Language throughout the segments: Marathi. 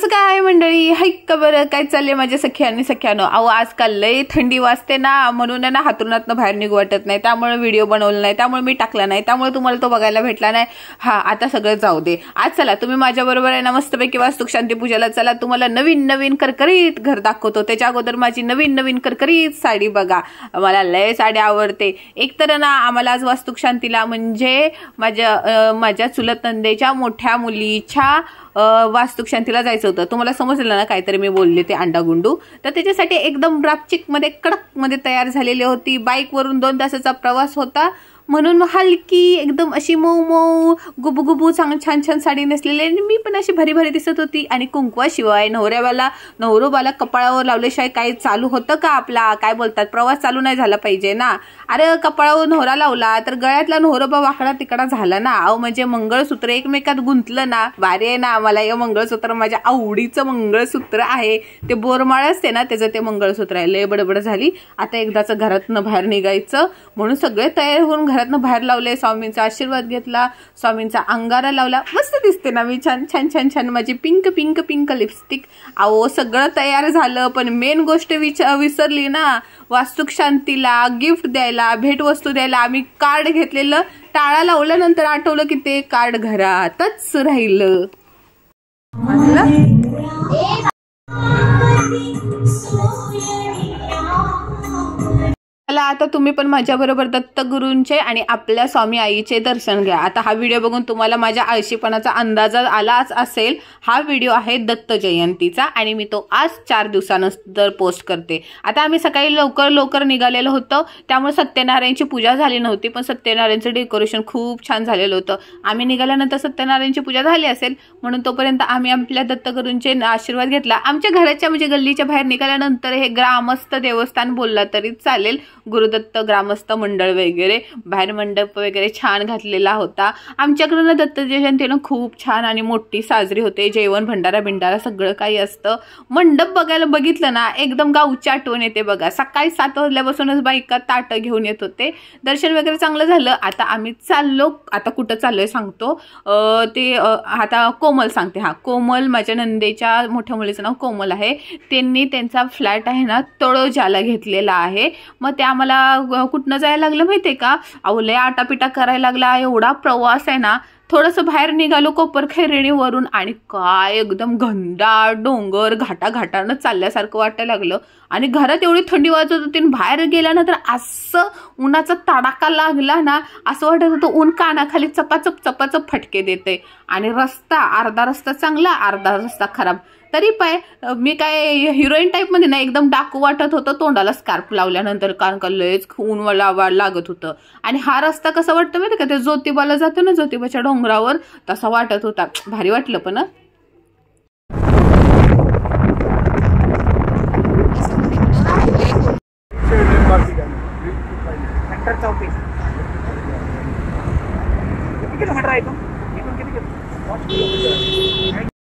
कसं काय मंडळी, हाय बरं काय चाललंय माझ्या सख्यानी सख्यानो. अहो आजकाल लय थंडी वाजते ना, म्हणून ना हातरुणातनं बाहेर निघू वाटत नाही. त्यामुळे व्हिडिओ बनवला नाही, त्यामुळे मी टाकला नाही, त्यामुळे तुम्हाला तो बघायला भेटला नाही. हा आता सगळं जाऊ दे. आज चला तुम्ही माझ्या बरोबर आहे ना मस्तपैकी वास्तुक शांती पूजाला चला. तुम्हाला नवीन नवीन करकरीत घर दाखवतो. त्याच्या अगोदर माझी नवीन नवीन करकरीत साडी बघा. मला लय साडी आवडते. एक तर ना आम्हाला आज वास्तुक शांतीला म्हणजे माझ्या चुलत नंदेच्या मोठ्या मुलीच्या वास्तुक शांतीला जायचं होतं. तुम्हाला समजलं ना काहीतरी मी बोलले ते अंडागुंडू. तर त्याच्यासाठी एकदम ड्रापचिक मध्ये कडक मध्ये तयार झालेली होती. बाईक वरून 2 तासाचा प्रवास होता, म्हणून हलकी एकदम अशी मऊ मऊ गुबू गुबू छान छान साडी नेसलेली आणि मी पण अशी भरी भरी दिसत होती. आणि कुंकवाशिवाय नवरोबाला कपाळावर लावल्याशिवाय काही चालू होतं का? आपला काय बोलतात प्रवास चालू नाही झाला पाहिजे ना. अरे कपाळावर नवरा लावला तर गळ्यातला नवरोबा वाकडा तिकडा झाला ना. अहो म्हणजे मंगळसूत्र एकमेकात गुंतलं ना. भारी आहे ना. मला हे मंगळसूत्र माझ्या आवडीचं मंगळसूत्र आहे. ते बोरमाळ असते ना त्याचं ते मंगळसूत्र आहे. लय बडबड झाली. आता एकदाच घरातनं बाहेर निघायचं म्हणून सगळे तयार होऊन घरातनं बाहेर लावले. स्वामींचा आशीर्वाद घेतला, स्वामींचा अंगारा लावला. मस्त दिसते ना मी. छान छान छान छान माझी पिंक पिंक पिंक लिपस्टिक. अहो सगळं तयार झालं, पण मेन गोष्ट विसरली ना. वास्तुक शांतीला गिफ्ट द्यायला, भेटवस्तू द्यायला आम्ही कार्ड घेतलेलं टाळा लावल्यानंतर आठवलं की ते कार्ड घरातच राहिलं. चला आता तुम्ही पण माझ्या बरोबर दत्तगुरूंचे आणि आपल्या स्वामी आईचे दर्शन घ्या. आता हा व्हिडिओ बघून तुम्हाला माझ्या आळशीपणाचा अंदाज आलाच असेल. हा व्हिडिओ आहे दत्त जयंतीचा आणि मी तो आज 4 दिवसानंतर पोस्ट करते. आता आम्ही सकाळी लवकर निघालेलो होतो, त्यामुळे सत्यनारायणची पूजा झाली नव्हती, पण सत्यनारायणचं डेकोरेशन खूप छान झालेलं होतं. आम्ही निघाल्यानंतर सत्यनारायणची पूजा झाली असेल, म्हणून तोपर्यंत आम्ही आपल्या दत्तगुरूंचे आशीर्वाद घेतला. आमच्या घराच्या म्हणजे गल्लीच्या बाहेर निघाल्यानंतर हे ग्रामस्थ देवस्थान बोलला तरी चालेल. गुरुदत्त ग्रामस्थ मंडळ वगैरे बाहेर मंडप वगैरे छान घातलेला होता. आमच्याकडून दत्त जयंतीनं खूप छान आणि मोठी साजरी होते. जेवण भंडारा सगळं काही असतं. मंडप बघितलं ना एकदम गावची आठवण येते बघा. सकाळी 7 वाजल्यापासूनच बायका ताटं घेऊन येत होते. दर्शन वगैरे चांगलं झालं. आता आम्ही चाललो. आता कुठं चाललोय सांगतो. ते आता कोमल सांगते. हा कोमल माझ्या नंदेच्या मोठ्या मुलीचं नाव कोमल आहे. त्यांनी त्यांचा फ्लॅट आहे ना तळोजाला घेतलेला आहे. मग त्या आम्हाला कुठनं जायला लागलं माहितीये का? अवलय आटापिटा करायला लागला. एवढा प्रवास आहे ना. थोडंसं बाहेर निघालो कोपरखैरणीवरून आणि काय एकदम घनदाट डोंगर घाटानं चालल्यासारखं वाटायला लागलं. आणि घरात एवढी थंडी वाजत होती, बाहेर गेल्यानंतर असं उन्हाचा तडाखा लागला ना. असं वाटत होतं ऊन कानाखाली चपाचप फटके देते. आणि अर्धा रस्ता चांगला, अर्धा रस्ता खराब. तरी पाय मी काय हिरोईन टाईप मध्ये नाही, एकदम डाकू वाटत होतं तोंडाला स्कार्फ लावल्यानंतर, कारण का लयच ऊन लागत होतं. आणि हा रस्ता कसा वाटतं माहिती का, ते ज्योतिबाला जातो ना, ज्योतिबाच्या डोंगरावर तसा वाटत होता. भारी वाटलं पण.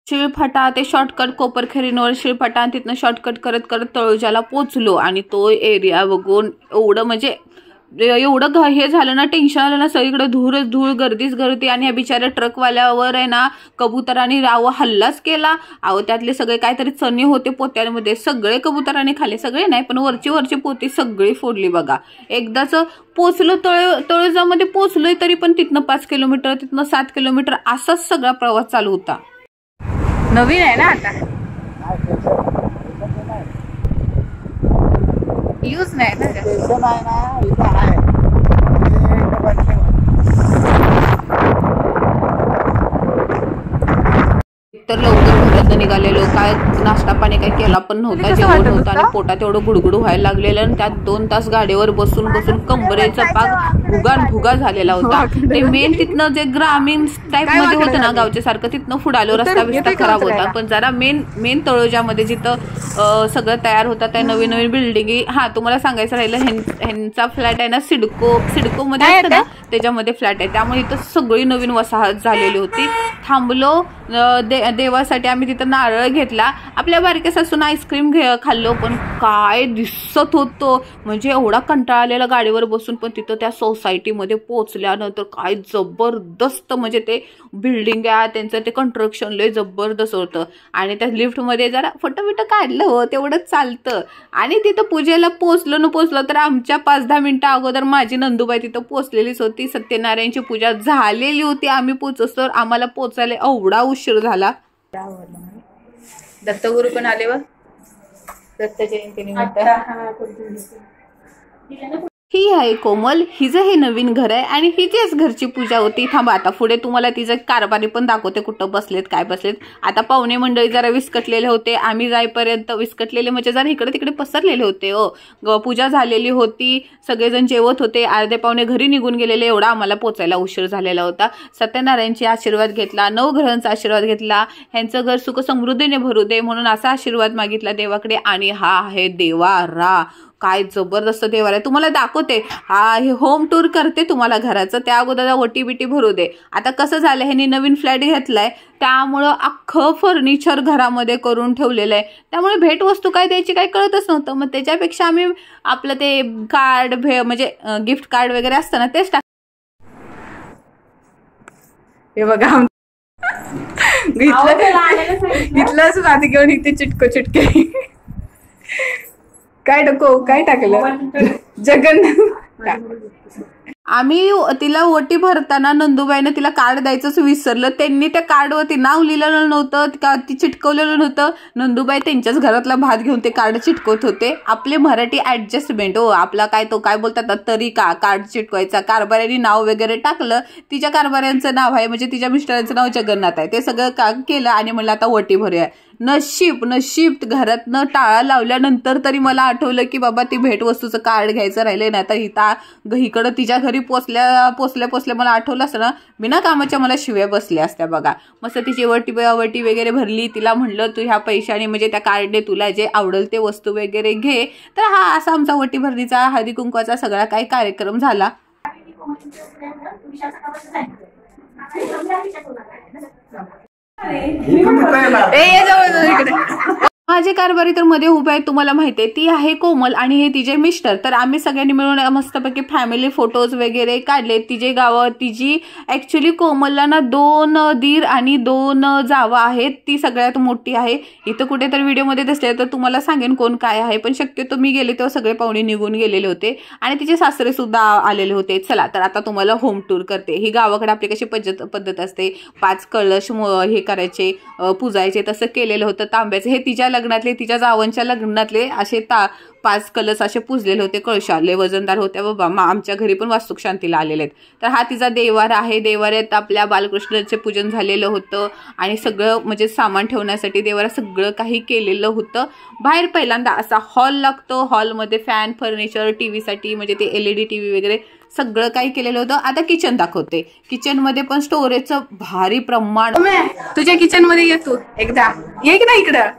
शिळफाटा ते शॉर्टकट कोपरखैरीवर शिळफाटा, तिथनं शॉर्टकट करत तळोजाला पोचलो. आणि तो एरिया बघून एवढं हे झालं ना, टेन्शन आलं ना. सगळीकडे धूळ गर्दीच गर्दी. आणि ह्या बिचाऱ्या ट्रकवाल्यावर आहे ना कबुतरांनी हल्लाच केला. अहो त्यातले सगळे काहीतरी चणे होते पोत्यांमध्ये, सगळे कबुतरांनी खाल्ले. सगळे नाही पण वरची पोती सगळी फोडली बघा. एकदाच पोचलो तळोजामध्ये पोचलोय, तरी पण तिथनं 5 किलोमीटर, तिथनं 7 किलोमीटर असाच सगळा प्रवास चालू होता. नवीन आहे ना आता, यूज नाही ना. तर लवकर घरात निघालेलो. काय नाश्ता पाणी काही केला पण नव्हता, जेवण होतं आणि पोटात एवढं गुडगुडू व्हायला लागलेलं. आणि त्यात 2 तास गाडीवर बसून कंबरेचा पाक भुगा झालेला होता. ते मेन तिथनं जे ग्रामीण टाईप मध्ये होतं ना गावच्या सारखं, तिथनं फुडालो. रस्ता खराब होता. पण जरा मेन तळोजामध्ये जिथं सगळं तयार होतं त्या नवीन बिल्डिंगी. हा तुम्हाला सांगायचं राहिलं, ह्यांचा फ्लॅट आहे ना सिडको मध्ये असतं ना त्याच्यामध्ये फ्लॅट आहे. त्यामुळे इथं सगळी नवीन वसाहत झालेली होती. थांबलो देवासाठी. आम्ही तिथं नारळ घेतला. आपल्या बारक्या सासून आईस्क्रीम खाल्लो. पण काय दिसत होतं म्हणजे एवढा कंटाळा आलेला गाडीवर बसून. पण तिथं त्या सोसायटीमध्ये पोहोचल्यानंतर काय जबरदस्त म्हणजे ते बिल्डिंग आहे त्यांचं ते कन्स्ट्रक्शन लय जबरदस्त होतं. आणि त्या लिफ्टमध्ये जरा फोटो काढलं हो तेवढंच चालतं. आणि तिथं पूजेला पोचलो तर आमच्या 5-10 मिनिटं अगोदर माझी नंदूबाई तिथं पोचलेलीच होती. सत्यनारायणची पूजा झालेली होती. आम्ही पोचतो आम्हाला पोचायला एवढा उशीर झाला. दत्तगुरु पण आले व दत्त जयंतीनिमित्त. ही आहे कोमल, हिचं हे नवीन घर आहे आणि हिचीच घरची पूजा होती. थांबा आता पुढे तुम्हाला तिचं कारभारी पण दाखवते कुठं बसलेत काय बसलेत. आता पाहुणे मंडळी जरा विस्कटलेले होते. आम्ही जाईपर्यंत विस्कटलेले म्हणजे जरा इकडे तिकडे पसरलेले होते. पूजा झालेली होती, सगळेजण जेवत होते, अर्धे पाहुणे घरी निघून गेलेले. एवढा आम्हाला पोचायला उशीर झालेला होता. सत्यनारायणचे आशीर्वाद घेतला, नवग्रहांचा आशीर्वाद घेतला, ह्यांचं घर सुख समृद्धीने भरू दे म्हणून असा आशीर्वाद मागितला देवाकडे. आणि हा आहे देवारा. काय जबरदस्त देवार आहे, तुम्हाला दाखवते. हे होम टूर करते तुम्हाला घराचं. त्या अगोदर ओटी बिटी भरू दे. आता कसं झालं, ह्यांनी नवीन फ्लॅट घेतलाय त्यामुळं अख्खं फर्निचर घरामध्ये करून ठेवलेलं आहे. त्यामुळे भेटवस्तू काय द्यायची काय कळतच नव्हतं. मग त्याच्यापेक्षा आम्ही आपलं ते कार्ड म्हणजे गिफ्ट कार्ड वगैरे असतं ना तेच टाक. हे बघा घेतलंच आधी घेऊन इथे चिटके काय काय टाकलं जगन्नाथ. आम्ही तिला ओटी भरताना नंदूबाईनं तिला कार्ड द्यायचंच विसरलं. त्यांनी त्या कार्डवरती नाव लिहिलेलं नव्हतं का ती चिटकवलेलं नव्हतं. नंदूबाई त्यांच्याच घरातला भात घेऊन ते कार्ड चिटकवत होते. आपले मराठी ऍडजस्टमेंट आपला काय तो काय बोलतात तरीका कार्ड चिटकवायचा. कारभाऱ्यांनी नाव वगैरे टाकलं. तिच्या कारभाऱ्यांचं नाव आहे म्हणजे तिच्या मिस्टरांचं नाव जगन्नाथ आहे. ते सगळं काम केलं आणि म्हणलं आता ओटी भरूया. नशीब घरातनं टाळा लावल्यानंतर तरी मला आठवलं की बाबा ती भेटवस्तूचं कार्ड घ्यायचं राहिलंय. नाही तर इकडं तिच्या घरी पोचल्या मला आठवलं असतं ना, बिना कामाच्या मला शिव्या बसल्या असत्या. बघा मस्त तिची वटी वगैरे भरली. तिला म्हणलं तू ह्या पैशाने म्हणजे त्या कार्डने तुला जे आवडेल ते वस्तू वगैरे घे. तर हा असा आमचा वटी भरणीचा हळदी कुंकवाचा सगळा काही कार्यक्रम झाला. माझे कारभारी तर मध्ये उभे आहेत, तुम्हाला माहिती आहे. ती आहे कोमल आणि हे तिचे मिस्टर. तर आम्ही सगळ्यांनी मिळून मस्तपैकी फॅमिली फोटोज वगैरे काढले. तिचे गावं तिची ऍक्च्युली कोमलला ना 2 दीर आणि 2 जावा आहेत. ती सगळ्यात मोठी आहे. इथं कुठेतरी व्हिडिओमध्ये दिसले तर तुम्हाला सांगेन कोण काय आहे. पण शक्यतो मी गेले तेव्हा सगळे पाहुणे निघून गेलेले होते आणि तिचे सासरे सुद्धा आलेले होते. चला तर आता तुम्हाला होम टूर करते. ही गावाकडे आपली कशी पद्धत असते, 5 कळश हे करायचे पुजायचे, तसं केलेलं होतं तांब्याचे. हे तिच्या लग्नातले तिच्या जावांच्या लग्नातले असे 5 कलश असे पुजलेले होते. कळशाले वजनदार होत्या बाबा. आमच्या घरी पण वास्तुक शांतीला आलेले आहेत. तर हा तिचा देवार आहे. देवाऱ्यात आपल्या बालकृष्णाचे पूजन झालेलं होतं आणि सगळं म्हणजे सामान ठेवण्यासाठी देवारा सगळं काही केलेलं होतं. बाहेर पहिल्यांदा असा हॉल लागतो. हॉलमध्ये फॅन फर्निचर टीव्हीसाठी म्हणजे ते LED TV वगैरे सगळं काही केलेलं होतं. आता किचन दाखवते. किचनमध्ये पण स्टोरेजचं भारी प्रमाण. तुझ्या किचनमध्ये येतो एकदा ये की नाही इकडं.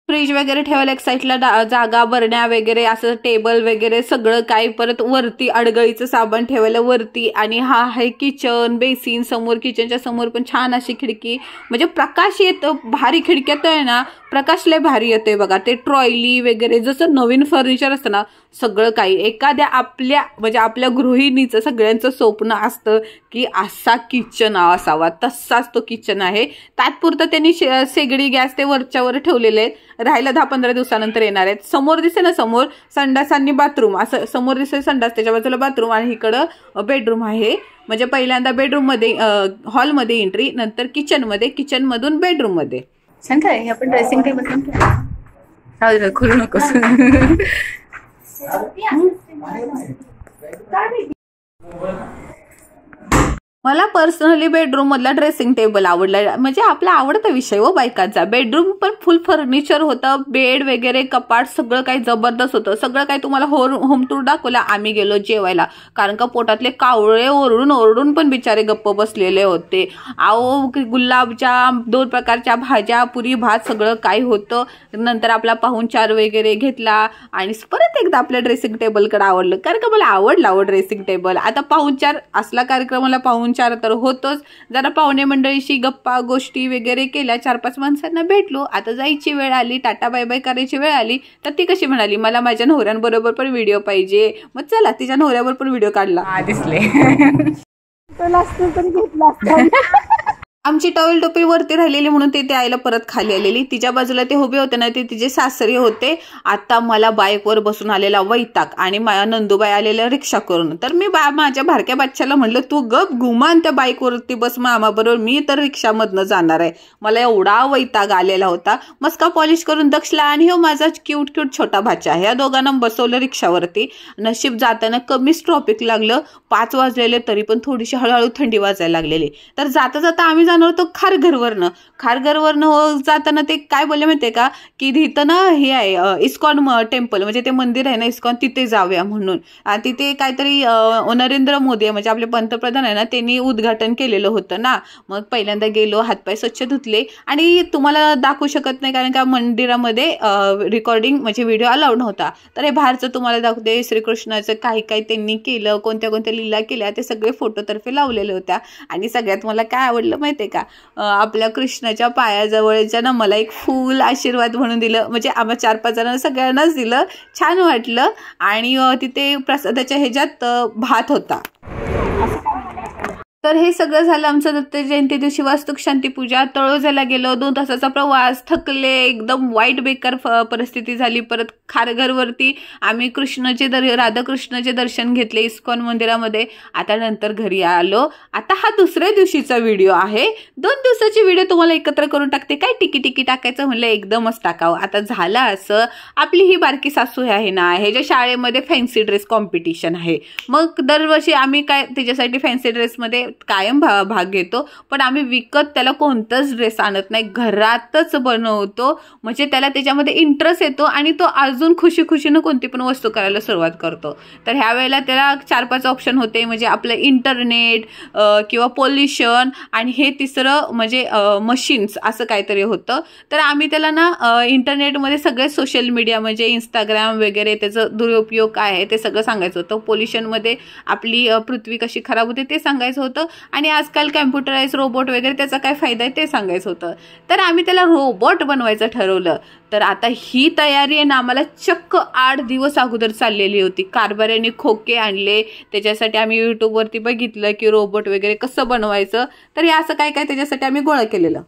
फ्रीज वगैरे ठेवायला एक साईडला जागा, बरण्या वगैरे असं टेबल वगैरे सगळं काही. परत वरती अडगळीचं साबण ठेवायला वरती. आणि हा आहे किचन बेसिन. समोर किचनच्या समोर पण छान अशी खिडकी म्हणजे प्रकाश येतो. भारी खिडक्यात आहे ना प्रकाश लय भारी येतोय बघा. ते ट्रॉयली वगैरे जसं नवीन फर्निचर असतं ना सगळं काही. एखाद्या आपल्या गृहिणीचं सगळ्यांचं स्वप्न असतं की असा किचन असावा, तसाच तो किचन आहे. तात्पुरतं त्यांनी शेगडी गॅस ते वरच्यावर ठेवलेले आहेत. राहायला 10-15 दिवसानंतर येणार आहेत. समोर दिसे ना, समोर संडास आणि बाथरूम असं समोर दिसे. संडास त्याच्या बाजूला बाथरूम आणि इकडं बेडरूम आहे. म्हणजे पहिल्यांदा बेडरूममध्ये हॉलमध्ये एंट्री, नंतर किचनमध्ये, किचनमधून बेडरूममध्ये. छान काय आपण ड्रेसिंग टेबल खुलू नकोस. मला पर्सनली बेडरूम मधला ड्रेसिंग टेबल आवडला, म्हणजे आपला आवडता विषय हो बायकांचा. बेडरूम पण फुल फर्निचर होतं, बेड वगैरे कपाट सगळं काही जबरदस्त होतं. सगळं काही तुम्हाला होम टूर दाखवला. आम्ही गेलो जेवायला, कारण का पोटातले कावळे ओरडून ओरडून पण बिचारे गप्प बसलेले होते. आओ गुलाबजाम, 2 प्रकारच्या भाज्या, पुरी भात सगळं काही होतं. नंतर आपला पाहुणचार वगैरे घेतला आणि परत एकदा आपल्या ड्रेसिंग टेबलकडे आवडलं, कारण का मला आवडला ड्रेसिंग टेबल. आता पाहुणचार असला कार्यक्रमाला पाहुणचार तर होतोच. जरा पाहुणे मंडळीशी गप्पा गोष्टी वगैरे केल्या, 4-5 माणसांना भेटलो. आता जायची वेळ आली, टाटा बाय बाय करायची वेळ आली. तर ती कशी म्हणाली, मला माझ्या नवऱ्यांबरोबर पण व्हिडिओ पाहिजे. मग चला तिच्या नवऱ्यावर पण व्हिडिओ काढला. दिसले आमची टॉवेल टोपी वरती राहिलेली म्हणून ते आईला परत खाली आलेली. तिच्या बाजूला ते उभे होते ना, ते तिचे सासरे होते. आता मला बाईकवर बसून आलेला वैताग आणि माझ्या नंदूबाई आलेल्या रिक्षा करून. तर मी माझ्या भारक्या बादशाला म्हणलं, तू गप गुमान त्या बाईकवरती बस मामाबरोबर, मी तर रिक्षामधनं जाणार आहे. मला एवढा वैताग आलेला होता. मस्का पॉलिश करून दक्षला आणि हो माझा क्यूट क्यूट छोटा भाचा, ह्या दोघांना बसवलं रिक्षावरती. नशीब जाताना कमीच ट्रॉफिक लागलं. 5 वाजलेले तरी पण थोडीशी हळूहळू थंडी वाजायला लागलेली. तर जाता जाता आम्ही तो खारघरवरनं जाताना ते काय बोलले माहितीये का, की इथं ना हे आहे इस्कॉन टेम्पल, म्हणजे ते मंदिर आहे ना इस्कॉन, तिथे जाऊया म्हणून. आणि तिथे काहीतरी नरेंद्र मोदी म्हणजे आपले पंतप्रधान आहे ना, त्यांनी उद्घाटन केलेलं होतं ना. मग पहिल्यांदा गेलो, हातपाय स्वच्छ धुतले आणि तुम्हाला दाखवू शकत नाही कारण का मंदिरामध्ये रेकॉर्डिंग म्हणजे व्हिडिओ अलाउड नव्हता. तर हे बाहेरचं तुम्हाला दाखवते. श्रीकृष्णाचं काही काही त्यांनी केलं, कोणत्या कोणत्या लीला केल्या ते सगळे फोटोतर्फे लावलेले होत्या. आणि सगळ्यात मला काय आवडलं माहितीये का, आपल्या कृष्णाच्या पायाजवळच्या ना मला एक फूल आशीर्वाद म्हणून दिलं, म्हणजे आम्हा 4-5 जणांना सगळ्यांनाच दिलं. छान वाटलं. आणि तिथे प्रसादाच्या ह्याच्यात भात होता. तर हे सगळं झालं आमचं दत्त जयंती दिवशी वास्तुक शांती पूजा. तळोजाला गेलो, 2 तासाचा प्रवास, थकले, एकदम वाईट बेकार परिस्थिती झाली. परत खारघरवरती आम्ही राधाकृष्णाचे दर्शन घेतले इस्कॉन मंदिरामध्ये. आता नंतर घरी आलो. आता हा दुसऱ्या दिवशीचा व्हिडिओ आहे. 2 दिवसाची व्हिडिओ तुम्हाला एकत्र करून टाकते. काय टिकी टाकायचं म्हणलं, एकदमच टाकावं. आता झालं असं, आपली ही बारकी सासू आहे ना, ह्याच्या शाळेमध्ये फॅन्सी ड्रेस कॉम्पिटिशन आहे. मग दरवर्षी आम्ही काय तिच्यासाठी फॅन्सी ड्रेसमध्ये कायम भाग घेतो. पण आम्ही विकत त्याला कोणताच ड्रेस आणत नाही, घरातच बनवतो. म्हणजे त्याला त्याच्यामध्ये इंटरेस्ट येतो आणि तो अजून खुशीनं कोणती पण वस्तू करायला सुरुवात करतो. तर ह्या वेळेला त्याला 4-5 ऑप्शन होते, म्हणजे आपलं इंटरनेट किंवा पोल्युशन आणि हे तिसरं म्हणजे मशीन्स असं काहीतरी होतं. तर आम्ही त्याला ना इंटरनेटमध्ये सगळे सोशल मीडिया म्हणजे इंस्टाग्राम वगैरे त्याचं दुरुपयोग काय आहे ते सगळं सांगायचं होतं. पोल्युशनमध्ये आपली पृथ्वी कशी खराब होते ते सांगायचं होतं. आणि आजकाल कॅम्प्युटराइज रोबोट वगैरे त्याचा काय फायदा आहे ते सांगायचं होतं. तर आम्ही त्याला रोबोट बनवायचं ठरवलं. तर आता ही तयारी आहे ना आम्हाला चक्क 8 दिवस अगोदर चाललेली होती. कारभाऱ्यांनी खोके आणले, त्याच्यासाठी आम्ही यूट्यूबवरती बघितलं की रोबोट वगैरे कसं बनवायचं. तर हे असं काय काय त्याच्यासाठी आम्ही गोळा केलेलं.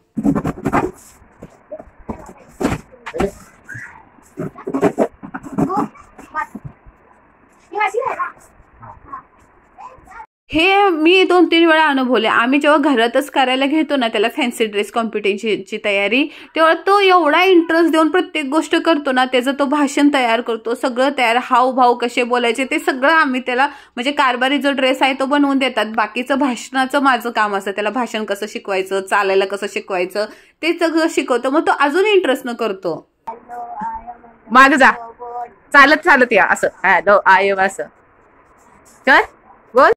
हे मी 2-3 वेळा अनुभवले. आम्ही जेव्हा घरातच करायला घेतो ना त्याला फॅन्सी ड्रेस कॉम्पिटिशनची तयारी, तेव्हा तो एवढा इंटरेस्ट देऊन प्रत्येक गोष्ट करतो ना, त्याचं तो भाषण तयार करतो, सगळं तयार, हावभाव कसे बोलायचे ते सगळं आम्ही त्याला, म्हणजे कारभारी जो ड्रेस आहे तो बनवून देतात. बाकीचं भाषणाचं माझं काम असतं, त्याला भाषण कसं शिकवायचं, चालायला कसं शिकवायचं ते सगळं शिकवतो. मग तो अजून इंटरेस्ट न करतो. माग जा, चालत या असं, हॅलो आय एम असं कर, बोल.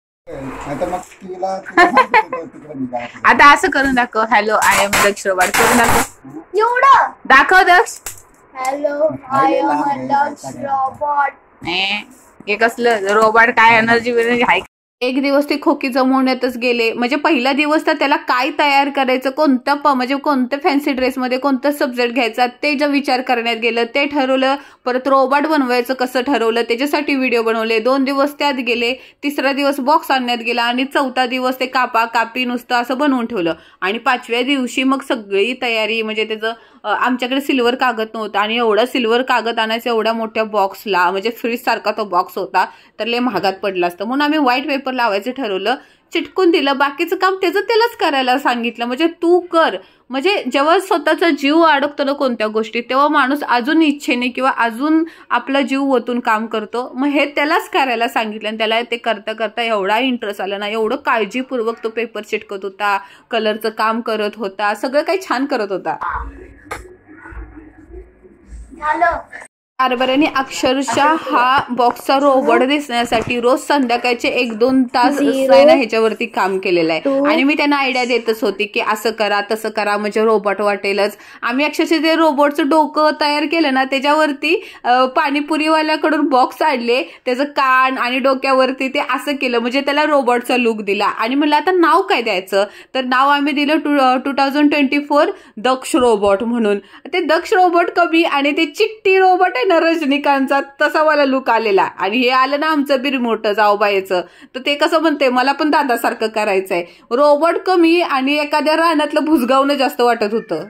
आता असं करून दाखव, hello I am Daksh robot करून दाखव. दाखव Daksh, hello I am Daksh robot. हे कसलं रोबोट, काय एनर्जी आहे. एक दिवस ते खोकी जमवण्यातच गेले. म्हणजे पहिला दिवस तर त्याला काय तयार करायचं, म्हणजे कोणत्या फॅन्सी ड्रेसमध्ये कोणतं सब्जेक्ट घ्यायचा ते जे विचार करण्यात गेलं ते ठरवलं. परत रोबोट बनवायचं कसं ठरवलं, त्याच्यासाठी व्हिडिओ बनवले. 2 दिवस त्यात गेले. 3रा दिवस बॉक्स आणण्यात गेला आणि 4था दिवस ते कापी नुसतं असं बनवून ठेवलं. आणि 5व्या दिवशी मग सगळी तयारी, म्हणजे त्याचं आमच्याकडे सिल्वर कागद नव्हता आणि एवढा सिल्वर कागद आणायचं एवढ्या मोठ्या बॉक्सला, म्हणजे फ्रीज सारखा तो बॉक्स होता, तर लय महागात पडला असतं. म्हणून आम्ही व्हाईट पेपर लावायचं ठरवलं. चिटकून दिलं, बाकीचं काम त्याचं त्यालाच करायला सांगितलं. म्हणजे तू कर. म्हणजे जेव्हा स्वतःचा जीव अडकतो ना कोणत्या गोष्टीत, तेव्हा माणूस अजून इच्छेने किंवा अजून आपला जीव ओतून काम करतो. मग हे त्यालाच करायला सांगितलं आणि त्याला ते करता करता एवढा इंटरेस्ट आला ना, एवढं काळजीपूर्वक तो पेपर चिटकत होता, कलरचं काम करत होता, सगळं काही छान करत होता. कारभाऱ्याने अक्षरशः हा बॉक्सचा रोबोट दिसण्यासाठी रोज संध्याकाळचे 1-2 तास ह्याच्यावरती काम केलेलं आहे. आणि मी त्यांना आयडिया देतच होती की असं करा तसं करा म्हणजे रोबोट वाटेलच. आम्ही अक्षरशः ते रोबोटचं डोकं तयार केलं ना, त्याच्यावरती पाणीपुरीवाल्याकडून बॉक्स आणले, त्याचं कान आणि डोक्यावरती ते असं केलं, म्हणजे त्याला रोबोटचा लुक दिला. आणि म्हणलं आता नाव काय द्यायचं, तर नाव आम्ही दिलं 2024 दक्ष रोबोट म्हणून. ते दक्ष रोबोट कमी आणि ते चिट्टी रोबोट आहे रजनीकांतचा, तसा मला लुक आलेला. आणि हे आलं ना आमचं बिरमोट जाऊबाईचं, तर ते कसं म्हणते मला पण दादासारखं करायचंय. रोबोट कमी आणि एखाद्या रानातलं भुसगावणं जास्त वाटत होतं.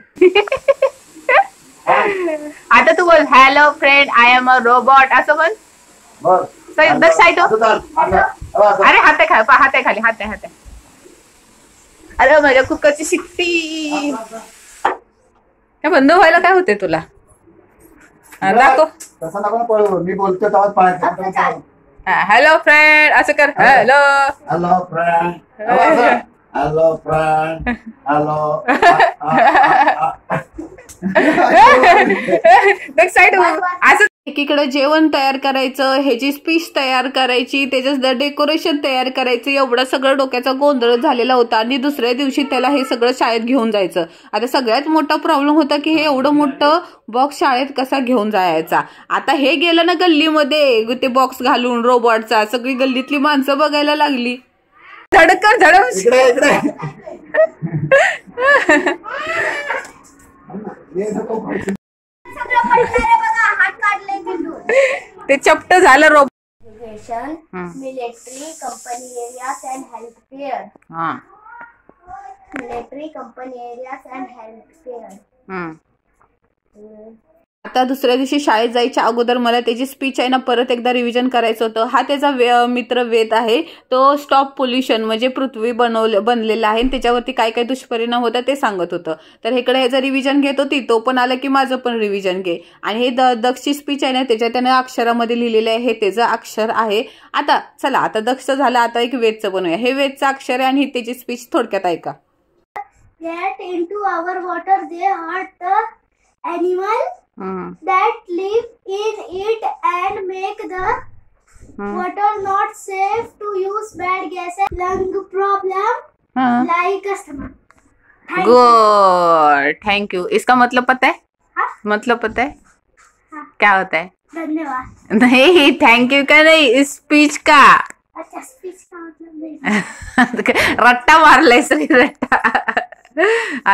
आता तू बोल, hello friend I am a robot असं बोल. अरे हाते खाली हाते. अरे माझ्या कुकरची शिट्टी काय बंद व्हायला काय होते तुला? दाखव. मी बोलतो हॅलो फ्रेंड असं कर. Hello friend, hello friend, hello. असं एकीकडे जेवण तयार करायचं, ह्याची स्पीच तयार करायची, त्याचं डेकोरेशन तयार करायचं, एवढं सगळं डोक्याचा गोंधळ झालेला होता. आणि दुसऱ्या दिवशी त्याला हे सगळं शाळेत घेऊन जायचं. आता सगळ्यात मोठा प्रॉब्लेम होता की हे एवढं मोठं बॉक्स शाळेत कसा घेऊन जायचा. आता हे गेलं ना गल्लीमध्ये ते बॉक्स घालून रोबोटचा, सगळी गल्लीतली माणसं बघायला लागली. धडकर ते चपट झालं robot. Military company areas and health care. Military company areas and health care. आता दुसऱ्या दिवशी शाळेत जायच्या अगोदर मला त्याची स्पीच आहे ना परत एकदा रिव्हिजन करायचं होतं. हा त्याचा मित्र वेद आहे, तो स्टॉप पोल्युशन म्हणजे पृथ्वी बनलेला आहे, त्याच्यावरती काय काय दुष्परिणाम होतात ते सांगत होतं. तर इकडे ह्याचं रिव्हिजन घेत होती, तो पण आला की माझं पण रिव्हिजन घे. आणि हे दक्षची स्पीच आहे ना त्याच्यात त्यानं अक्षरामध्ये लिहिलेलं आहे, हे त्याचं अक्षर आहे. आता चला, आता दक्ष झालं, आता एक वेदचं बनवूया. हे वेदचं अक्षर आहे आणि त्याची स्पीच थोडक्यात ऐका. Get into our water, they hurt the animal that live in it and make the water not safe to use. Bad gases, lung problem like asthma. Good, thank you. इसका मतलब पता है? मतलब पता है क्या होता है? धन्यवाद. नहीं, थैंक यू का नहीं, इस स्पीच का. अच्छा, स्पीच का मतलब नहीं. रट्टा मारलाय श्री रट्टा.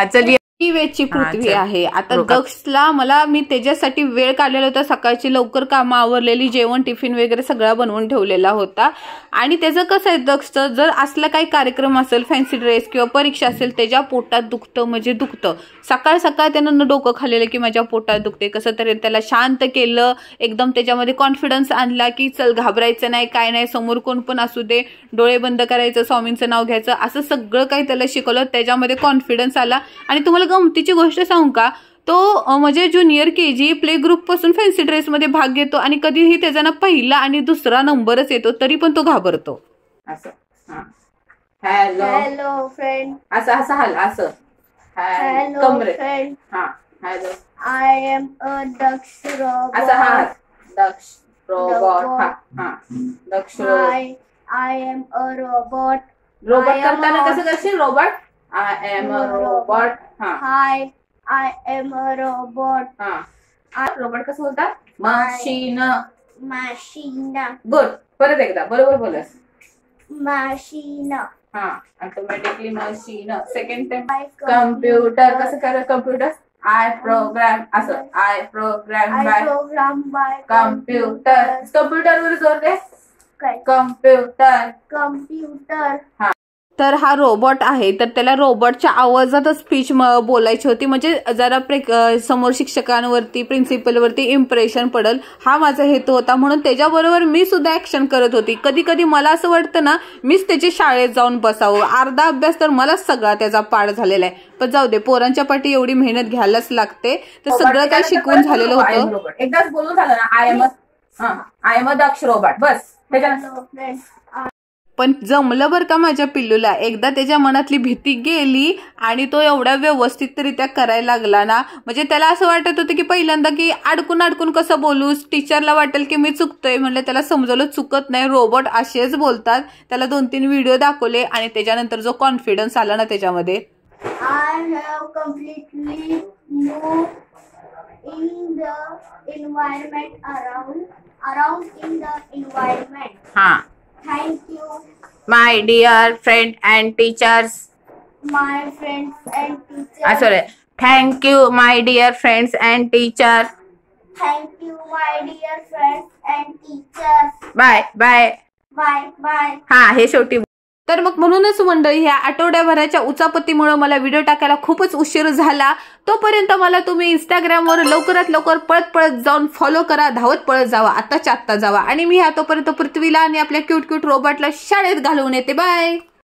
चलिए, ही वेदची पृथ्वी आहे. आता दक्षला मी त्याच्यासाठी वेळ काढलेला होता, सकाळची लवकर कामं आवरलेली, जेवण टिफिन वगैरे सगळा बनवून ठेवलेला होता. आणि त्याचं कसं आहे दक्षचं, जर असला काही कार्यक्रम असेल, फॅन्सी ड्रेस किंवा परीक्षा असेल, त्याच्या पोटात दुखतं म्हणजे दुखतं. सकाळ सकाळ त्यानं डोकं खाल्लेलं की माझ्या पोटात दुखते. कसं तरी त्याला शांत केलं, एकदम त्याच्यामध्ये कॉन्फिडन्स आणला की चल घाबरायचं नाही, काय नाही, समोर कोण पण असू दे, डोळे बंद करायचं, स्वामींचं नाव घ्यायचं, असं सगळं काही त्याला शिकवलं. त्याच्यामध्ये कॉन्फिडन्स आला. आणि तुम्हाला गमतीची गोष्ट सांगू का, तो म्हणजे ज्युनियर KG प्ले ग्रुप पासून फॅन्सी ड्रेसमध्ये भाग घेतो आणि कधीही त्याचा ना पहिला आणि दुसरा नंबरच येतो, तरी पण तो घाबरतो. असं हॅलो फ्रेंड, असं असं हाल असं. Hello friend, hello, I am a Daksh robot. असं हा Daksh robot. Daksh I am a robot. Robot करताना कसं करशील? Robot, I am a robot. Hi, I am a robot. Robot कसं बोलतात? मशीन. मशीन. गुड. परत एकदा बरोबर बोलस. Machine. Automatically machine. Second time computer. कसं कर कम्प्युटर? I program. असं I program by computer. Computer वर जोर दे. कम्प्युटर. कम्प्युटर. तर हा रोबोट आहे, तर त्याला रोबोटच्या आवाजातच स्पीच बोलायची होती, म्हणजे जरा समोर शिक्षकांवरती प्रिन्सिपलवरती इम्प्रेशन पडल हा माझा हेतू होता. म्हणून त्याच्याबरोबर मी सुद्धा ऍक्शन करत होती. कधी कधी मला असं वाटतं ना मीच त्याच्या शाळेत जाऊन बसावं. अर्धा अभ्यास तर मलाच सगळा त्याचा पाठ झालेला आहे. पण जाऊ दे, पोरांच्या पाठी एवढी मेहनत घ्यायलाच लागते. तर सगळं काही शिकवून झालेलं होतं. एकदाच बोलून झालं ना, I am a Daksh robot, बस. त्याच्यानंतर पण जमलं बरं का माझ्या पिल्लूला. एकदा त्याच्या मनातली भीती गेली आणि तो एवढा व्यवस्थितरित्या करायला लागला ना, म्हणजे त्याला असं वाटत होतं की पहिल्यांदा की अडकून कसं बोलू, टीचरला वाटेल की मी चुकतोय. म्हणलं त्याला समजवलं चुकत नाही, रोबोट असेच बोलतात. त्याला 2-3 व्हिडिओ दाखवले आणि त्याच्यानंतर जो कॉन्फिडन्स आला ना त्याच्यामध्ये. I have completely moved in the environment around in the environment. हा. Thank you, My dear friend and teachers. my friends and teachers. Sorry. Thank you, my dear friends and teachers. Thank you, my dear friends and teachers. Bye, bye. Bye, bye. हा, हे शेवटी. तर मग म्हणूनच मंडळी ह्या आठवड्याभराच्या उचापतीमुळे मला व्हिडिओ टाकायला खूपच उशीर झाला. तोपर्यंत मला तुम्ही इंस्टाग्रामवर लवकरात लवकर पळत जाऊन फॉलो करा, धावत पळत जावा, आत्ताच्या आत्ता जावा. आणि मी ह्या तोपर्यंत पृथ्वीला आणि आपल्या क्यूट रोबोटला शाळेत घालवून येते. बाय.